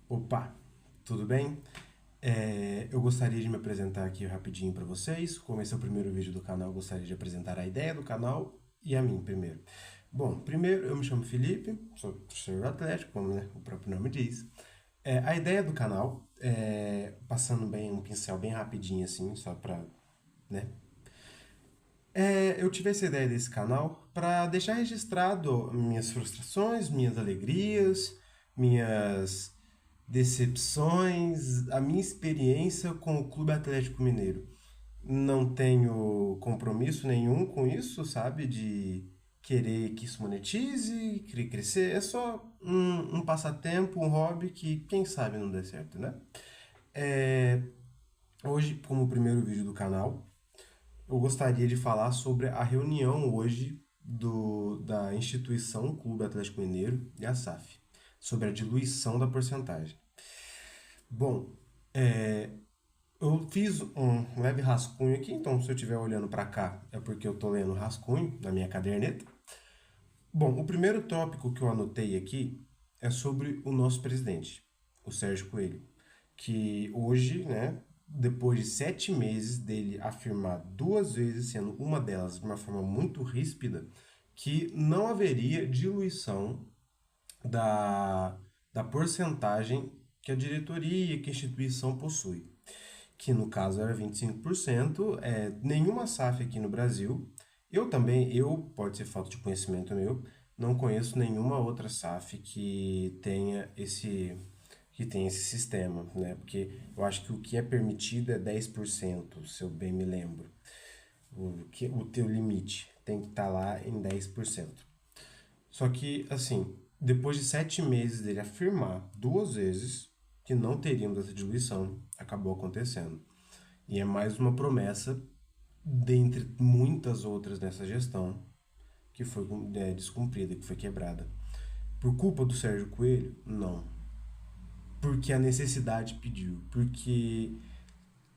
Opa, tudo bem? Eu gostaria de me apresentar aqui rapidinho para vocês. Como esse é o primeiro vídeo do canal, eu gostaria de apresentar a ideia do canal e a mim primeiro. Bom, primeiro eu me chamo Felipe, sou torcedor do Atlético, como né, o próprio nome diz. A ideia do canal, passando bem um pincel bem rapidinho assim, só para, né, eu tive essa ideia desse canal para deixar registrado minhas frustrações, minhas alegrias, minhas decepções, a minha experiência com o Clube Atlético Mineiro. Não tenho compromisso nenhum com isso, sabe? De querer que isso monetize, querer crescer. É só um passatempo, um hobby que, quem sabe, não dê certo, né? É, Hoje, como primeiro vídeo do canal, eu gostaria de falar sobre a reunião hoje da instituição Clube Atlético Mineiro e a SAF, sobre a diluição da porcentagem. Bom, eu fiz um leve rascunho aqui, então se eu estiver olhando para cá é porque eu estou lendo rascunho na minha caderneta. Bom, o primeiro tópico que eu anotei aqui é sobre o nosso presidente, o Sérgio Coelho, que hoje, né, depois de 7 meses dele afirmar duas vezes, sendo uma delas de uma forma muito ríspida, que não haveria diluição da, da porcentagem que a diretoria, que a instituição possui, que no caso era 25%, nenhuma SAF aqui no Brasil. Pode ser falta de conhecimento meu, não conheço nenhuma outra SAF que tenha esse sistema, né? Porque eu acho que o que é permitido é 10%, se eu bem me lembro. O teu limite tem que estar lá em 10%. Só que, assim, depois de 7 meses dele afirmar duas vezes que não teríamos essa diluição, acabou acontecendo. E é mais uma promessa, dentre muitas outras nessa gestão, que foi descumprida, que foi quebrada. Por culpa do Sérgio Coelho? Não. Porque a necessidade pediu. Porque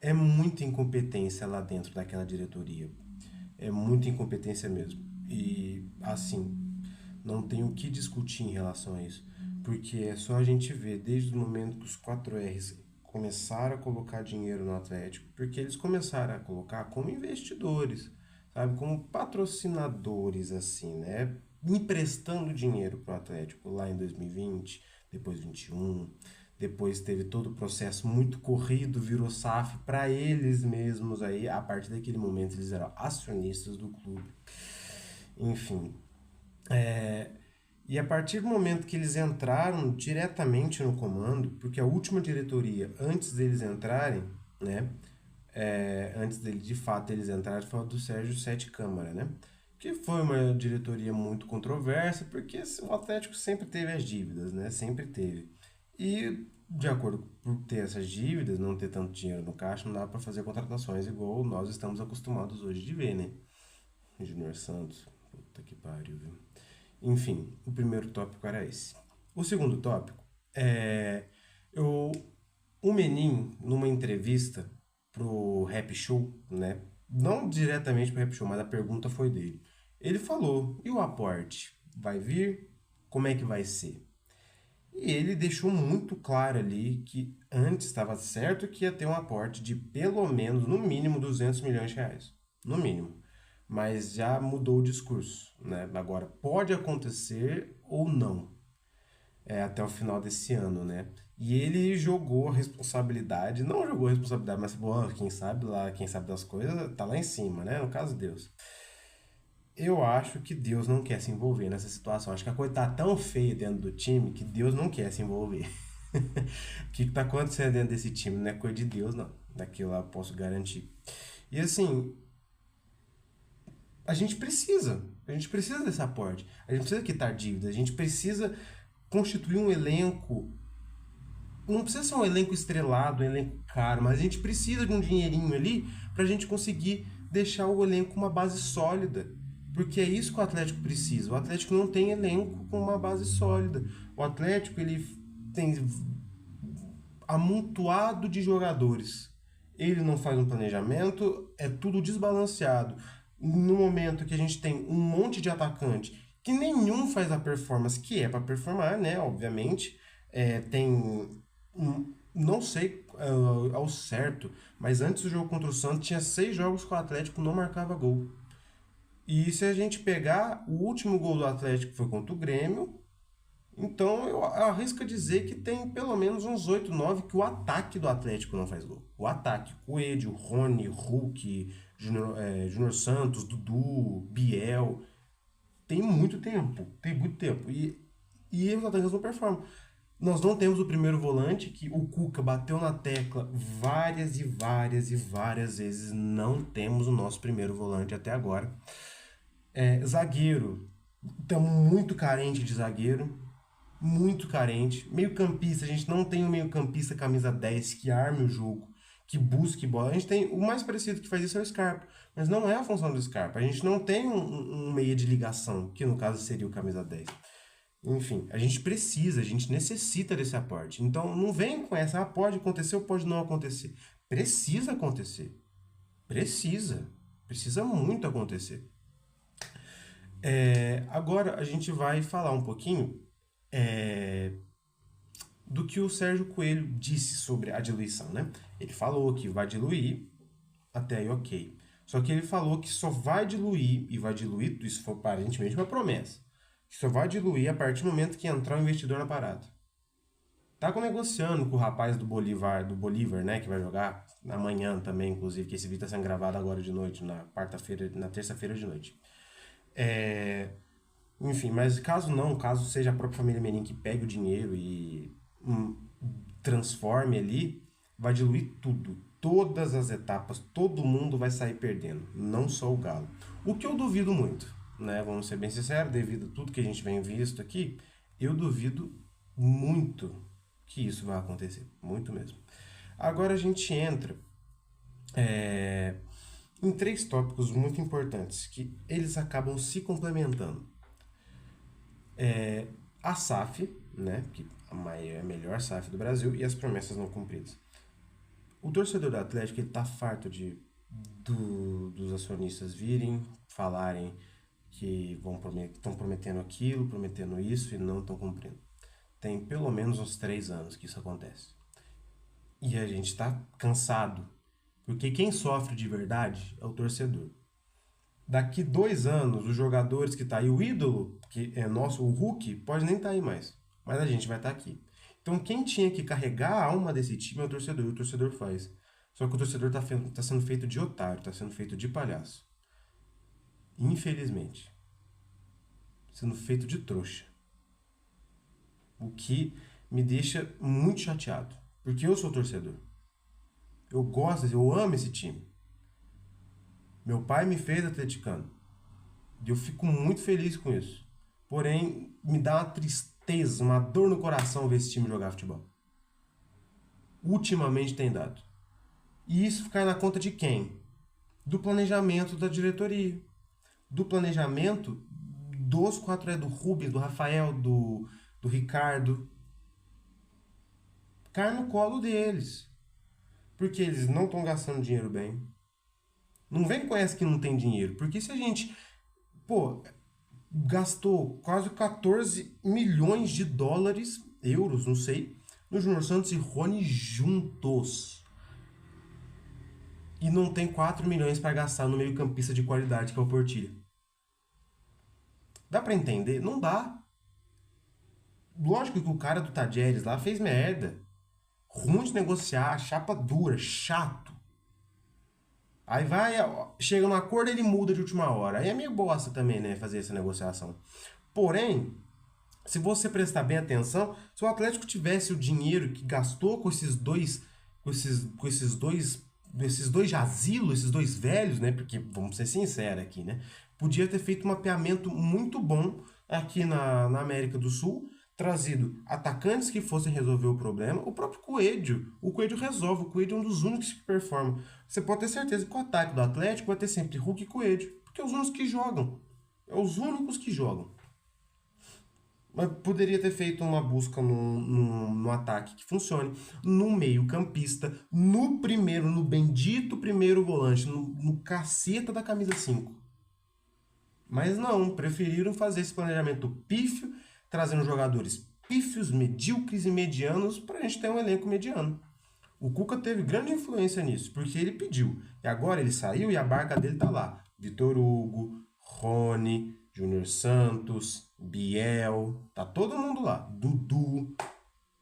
é muita incompetência lá dentro daquela diretoria. É muita incompetência mesmo. E, assim, não tem o que discutir em relação a isso. Porque é só a gente ver, desde o momento que os 4Rs começaram a colocar dinheiro no Atlético, porque eles começaram a colocar como investidores, sabe, como patrocinadores, assim, né, emprestando dinheiro para o Atlético lá em 2020, depois 21, depois teve todo o processo muito corrido, virou SAF para eles mesmos aí, a partir daquele momento eles eram acionistas do clube. Enfim, e a partir do momento que eles entraram diretamente no comando, porque a última diretoria, antes deles entrarem, né, antes dele de fato eles entrarem, foi a do Sérgio Sete Câmara, né, que foi uma diretoria muito controversa, porque o Atlético sempre teve as dívidas, né, sempre teve. E de acordo com ter essas dívidas, não ter tanto dinheiro no caixa, não dá para fazer contratações igual nós estamos acostumados hoje de ver, né? Júnior Santos, puta que pariu, viu? Enfim, o primeiro tópico era esse. O segundo tópico é eu, o Menin, numa entrevista pro Rap Show, né? Não diretamente pro Rap Show, mas a pergunta foi dele. Ele falou: e o aporte? Vai vir? Como é que vai ser? E ele deixou muito claro ali que antes estava certo que ia ter um aporte de pelo menos, no mínimo, 200 milhões de reais. No mínimo. Mas já mudou o discurso, né? Agora, pode acontecer ou não, até o final desse ano, né? E ele jogou a responsabilidade, não jogou a responsabilidade, mas bom, quem sabe lá, quem sabe das coisas, tá lá em cima, né? No caso, Deus. Eu acho que Deus não quer se envolver nessa situação. Acho que a coisa tá tão feia dentro do time que Deus não quer se envolver. O que tá acontecendo dentro desse time não é coisa de Deus, não. Daquilo lá eu posso garantir. E assim, a gente precisa desse aporte. A gente precisa quitar dívidas, a gente precisa constituir um elenco. Não precisa ser um elenco estrelado, um elenco caro, mas a gente precisa de um dinheirinho ali pra gente conseguir deixar o elenco com uma base sólida. Porque é isso que o Atlético precisa. O Atlético não tem elenco com uma base sólida. O Atlético ele tem amontoado de jogadores. Ele não faz um planejamento, é tudo desbalanceado. No momento que a gente tem um monte de atacante que nenhum faz a performance que é para performar, né? Obviamente, tem Não sei ao certo, mas antes do jogo contra o Santos tinha 6 jogos que o Atlético não marcava gol. E se a gente pegar o último gol do Atlético foi contra o Grêmio, então eu arrisco a dizer que tem pelo menos uns 8, 9 que o ataque do Atlético não faz gol. O ataque, Coelho, Rony, Hulk, Júnior Santos, Dudu, Biel, tem muito tempo, tem muito tempo. E os atacantes não performam. Nós não temos o primeiro volante, que o Cuca bateu na tecla várias e várias e várias vezes. Não temos o nosso primeiro volante até agora. Zagueiro, estamos muito carente de zagueiro. Muito carente. Meio campista, a gente não tem um meio campista camisa 10 que arme o jogo, que busque bola. A gente tem o mais parecido que faz isso é o Scarpa, mas não é a função do Scarpa. A gente não tem um meia de ligação, que no caso seria o camisa 10. Enfim, a gente precisa, a gente necessita desse aporte. Então não vem com essa, pode acontecer ou pode não acontecer. Precisa acontecer. Precisa. Precisa muito acontecer. Agora a gente vai falar um pouquinho do que o Sérgio Coelho disse sobre a diluição, né? Ele falou que vai diluir, até aí ok. Só que ele falou que só vai diluir, e vai diluir, isso foi aparentemente uma promessa, que só vai diluir a partir do momento que entrar o investidor na parada. Tá negociando com o rapaz do Bolívar, né, que vai jogar amanhã também, inclusive, que esse vídeo tá sendo gravado agora de noite, na quarta-feira, na terça-feira de noite. Enfim, mas caso seja a própria família Menin que pegue o dinheiro e transforme ali, vai diluir tudo. Todas as etapas, todo mundo vai sair perdendo, não só o Galo. O que eu duvido muito, né? Vamos ser bem sinceros, devido a tudo que a gente vem visto aqui, eu duvido muito que isso vai acontecer, muito mesmo. Agora a gente entra em 3 tópicos muito importantes, que eles acabam se complementando. A SAF, né, que é a melhor SAF do Brasil, e as promessas não cumpridas. O torcedor do Atlético ele tá farto dos acionistas virem, falarem que estão prometendo aquilo, prometendo isso e não estão cumprindo. Tem pelo menos uns 3 anos que isso acontece. E a gente está cansado, porque quem sofre de verdade é o torcedor. Daqui 2 anos, os jogadores que tá aí, o ídolo, que é nosso, o Hulk, pode nem estar aí mais. Mas a gente vai estar aqui. Então quem tinha que carregar a alma desse time é o torcedor, e o torcedor faz. Só que o torcedor tá sendo feito de otário, tá sendo feito de palhaço. Infelizmente. Sendo feito de trouxa. O que me deixa muito chateado. Porque eu sou torcedor. Eu gosto, eu amo esse time. Meu pai me fez atleticano. E eu fico muito feliz com isso. Porém, me dá uma tristeza, uma dor no coração ver esse time jogar futebol. Ultimamente tem dado. E isso cai na conta de quem? Do planejamento da diretoria. Do planejamento dos 4 do Rubens, do Rafael, do Ricardo. Cai no colo deles. Porque eles não estão gastando dinheiro bem. Não vem com essa que não tem dinheiro. Porque se a gente, gastou quase 14 milhões de dólares, euros, não sei, no Júnior Santos e Rony juntos. E não tem 4 milhões para gastar no meio campista de qualidade que é o Portilha. Dá para entender? Não dá. Lógico que o cara do Tadjeres lá fez merda. Ruim de negociar, chapa dura, chato. Aí chega num acordo, ele muda de última hora. Aí é meio bosta também, né, fazer essa negociação. Porém, se você prestar bem atenção, se o Atlético tivesse o dinheiro que gastou com esses dois jazilos, esses dois velhos, né, porque vamos ser sinceros aqui, né, podia ter feito um mapeamento muito bom aqui na América do Sul, trazido atacantes que fossem resolver o problema. O próprio Coelho, o Coelho resolve, o Coelho é um dos únicos que performa. Você pode ter certeza que o ataque do Atlético vai ter sempre Hulk e Coelho, porque é os únicos que jogam. É os únicos que jogam. Mas poderia ter feito uma busca no ataque que funcione, no meio campista, no bendito primeiro volante, no caceta da camisa 5. Mas não, preferiram fazer esse planejamento pífio, trazendo jogadores pífios, medíocres e medianos para a gente ter um elenco mediano. O Cuca teve grande influência nisso, porque ele pediu. E agora ele saiu e a barca dele tá lá. Vitor Hugo, Rony, Júnior Santos, Biel, tá todo mundo lá. Dudu,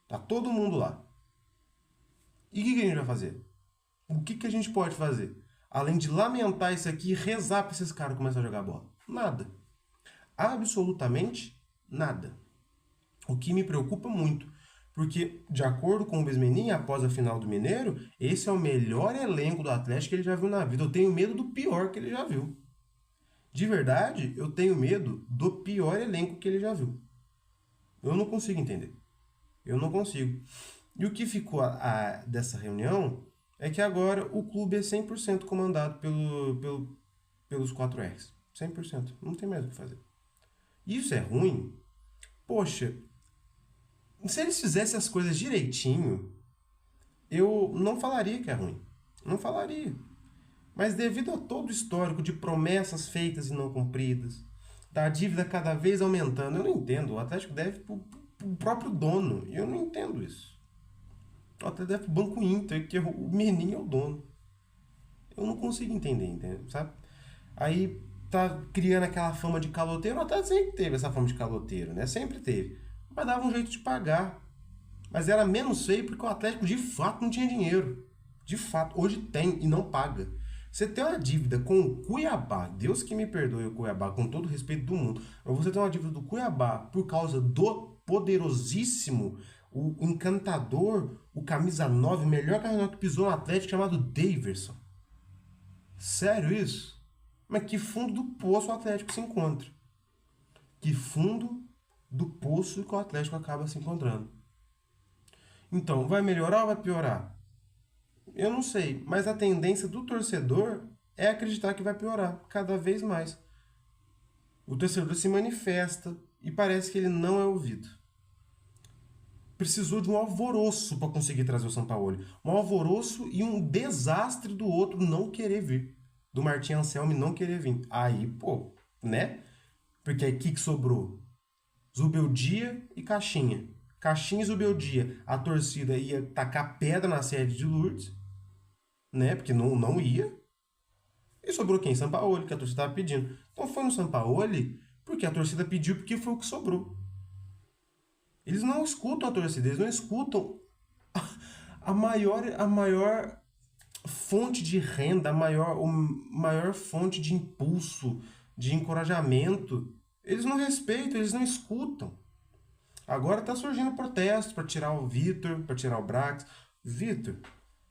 tá todo mundo lá. E o que a gente vai fazer? O que a gente pode fazer? Além de lamentar isso aqui e rezar para esses caras começarem a jogar bola. Nada. Absolutamente nada. O que me preocupa muito. Porque, de acordo com o Besmenin, após a final do Mineiro, esse é o melhor elenco do Atlético que ele já viu na vida. Eu tenho medo do pior que ele já viu. De verdade, eu tenho medo do pior elenco que ele já viu. Eu não consigo entender. Eu não consigo. E o que ficou dessa reunião é que agora o clube é 100% comandado pelos 4Rs. 100%. Não tem mais o que fazer. Isso é ruim? Poxa, se eles fizessem as coisas direitinho, eu não falaria que é ruim. Não falaria. Mas devido a todo o histórico de promessas feitas e não cumpridas, da dívida cada vez aumentando, eu não entendo. O Atlético deve pro próprio dono. E eu não entendo isso. O Atlético deve pro Banco Inter, que o Menin é o dono. Eu não consigo entender, sabe? Aí tá criando aquela fama de caloteiro. O Atlético sempre teve essa fama de caloteiro, né? Sempre teve. Mas dava um jeito de pagar. Mas era menos feio porque o Atlético de fato não tinha dinheiro. De fato, hoje tem e não paga. Você tem uma dívida com o Cuiabá, Deus que me perdoe o Cuiabá, com todo o respeito do mundo, mas você tem uma dívida do Cuiabá por causa do poderosíssimo, o encantador, o camisa 9, o melhor camisa 9 que pisou no Atlético, chamado Daverson. Sério isso? Mas que fundo do poço o Atlético se encontra? Que fundo do poço que o Atlético acaba se encontrando? Então, vai melhorar ou vai piorar? Eu não sei, mas a tendência do torcedor é acreditar que vai piorar cada vez mais. O torcedor se manifesta e parece que ele não é ouvido. Precisou de um alvoroço para conseguir trazer o Sampaoli. Um alvoroço e um desastre do outro não querer vir. Do Martim Anselmi não querer vir. Aí, pô, né? Porque aí o que sobrou? Zubeldia e Caixinha. Caixinha e Zubeldia. A torcida ia tacar pedra na sede de Lourdes, né? Porque não ia. E sobrou quem? Sampaoli, que a torcida estava pedindo. Então foi no Sampaoli porque a torcida pediu, porque foi o que sobrou. Eles não escutam a torcida, eles não escutam a maior fonte de renda, a maior fonte de impulso, de encorajamento. Eles não respeitam, eles não escutam. Agora está surgindo protestos para tirar o Vitor, para tirar o Brax. Vitor,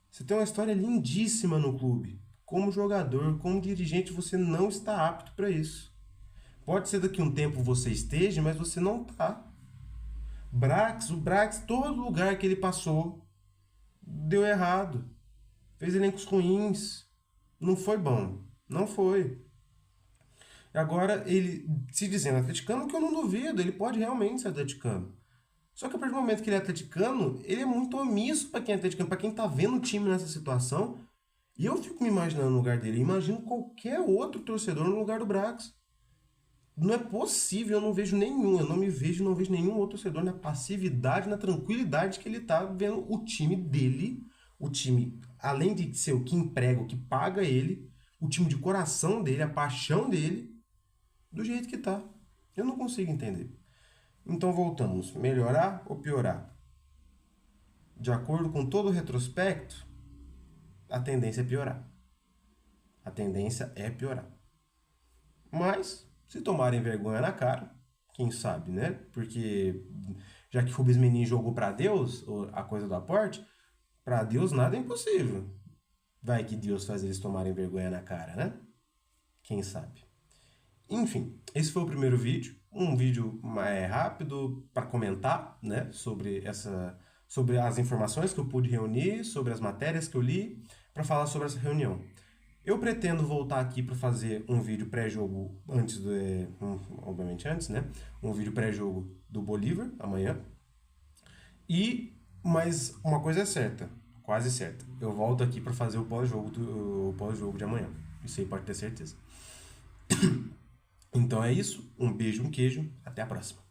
você tem uma história lindíssima no clube. Como jogador, como dirigente, você não está apto para isso. Pode ser daqui a um tempo você esteja, mas você não está. O Brax, todo lugar que ele passou, deu errado. Fez elencos ruins. Não foi bom. Não foi. Agora, ele se dizendo atleticano, que eu não duvido, ele pode realmente ser atleticano. Só que a partir do momento que ele é atleticano, ele é muito omisso para quem é atleticano, para quem tá vendo o time nessa situação. E eu fico me imaginando no lugar dele. Imagino qualquer outro torcedor no lugar do Brax. Não é possível, eu não vejo nenhum, eu não me vejo, não vejo nenhum outro torcedor na passividade, na tranquilidade que ele tá vendo o time dele, o time, além de ser o que emprega, o que paga ele, o time de coração dele, a paixão dele, do jeito que tá. Eu não consigo entender. Então voltamos, melhorar ou piorar? De acordo com todo o retrospecto, a tendência é piorar. A tendência é piorar. Mas, se tomarem vergonha na cara, quem sabe, né? Porque já que Rubens Menin jogou para Deus, a coisa do aporte, para Deus nada é impossível. Vai que Deus faz eles tomarem vergonha na cara, né? Quem sabe? Enfim, esse foi o primeiro vídeo. Um vídeo mais rápido para comentar, né? Sobre as informações que eu pude reunir, sobre as matérias que eu li, para falar sobre essa reunião. Eu pretendo voltar aqui para fazer um vídeo pré-jogo antes obviamente antes, né? Um vídeo pré-jogo do Bolívar amanhã. Mas uma coisa é certa, quase certa. Eu volto aqui para fazer o pós-jogo de amanhã. Isso aí pode ter certeza. Então é isso. Um beijo, um queijo. Até a próxima.